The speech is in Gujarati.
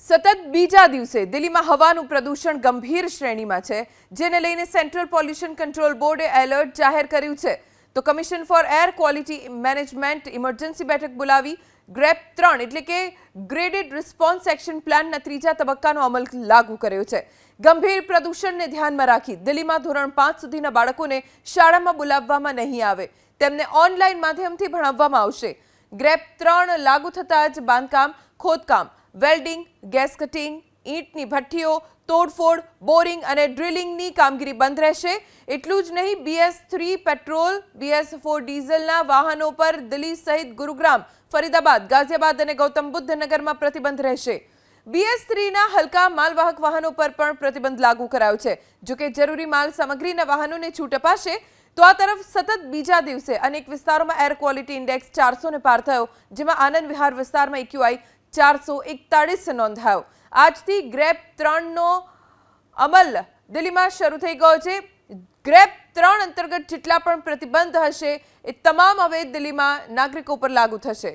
સતત બીજા દિવસે દિલ્હીમાં હવાનું પ્રદૂષણ ગંભીર શ્રેણીમાં છે, જેને લઈને સેન્ટ્રલ પોલ્યુશન કંટ્રોલ બોર્ડે એલર્ટ જાહેર કર્યું છે. તો commission four air quality management emergency બેઠક બોલાવી ગ્રેપ 3 એટલે કે ગ્રેડેડ રિસ્પોન્સ એક્શન પ્લાનના ત્રીજા તબક્કાનો અમલ લાગુ કર્યો છે. ગંભીર પ્રદૂષણને ધ્યાનમાં રાખી દિલ્હીમાં ધોરણ 5 સુધીના બાળકોને શાળામાં બોલાવવામાં નહીં આવે, તેમને ઓનલાઈન માધ્યમથી ભણાવવામાં આવશે. ગ્રેપ 3 લાગુ થતાં જ બાંધકામ, ખોદકામ, વેલ્ડિંગ, ગેસ કટિંગ, ઈંટની ભઠ્ઠીઓ, તોડફોડ, બોરિંગ અને ડ્રિલિંગની કામગીરી બંધ રહેશે. એટલું જ નહીં, BS3 પેટ્રોલ, BS4 ડીઝલના વાહનો પર દિલ્હી સહિત ગુરુગ્રામ, ફરીદાબાદ, ગાઝિયાબાદ અને ગૌતમ બુદ્ધ નગરમાં પ્રતિબંધ રહેશે. BS3ના હલકા માલવાહક વાહનો પર પણ પ્રતિબંધ લાગુ કરાયો છે. જોકે જરૂરી માલ સામગ્રીના વાહનોને છૂટ અપાશે. તો આ તરફ સતત બીજા દિવસે અનેક વિસ્તારોમાં એર ક્વોલિટી ઇન્ડેક્સ 400 ને પાર થયો, જેમાં આનંદ વિહાર વિસ્તારમાં AQI 441 નોંધાયો. આજથી ગ્રેપ 3નો અમલ દિલ્હીમાં શરૂ થઈ ગયો છે. ગ્રેપ 3 અંતર્ગત જેટલા પણ પ્રતિબંધ હશે એ તમામ હવે દિલ્હીમાં નાગરિકો પર લાગુ થશે.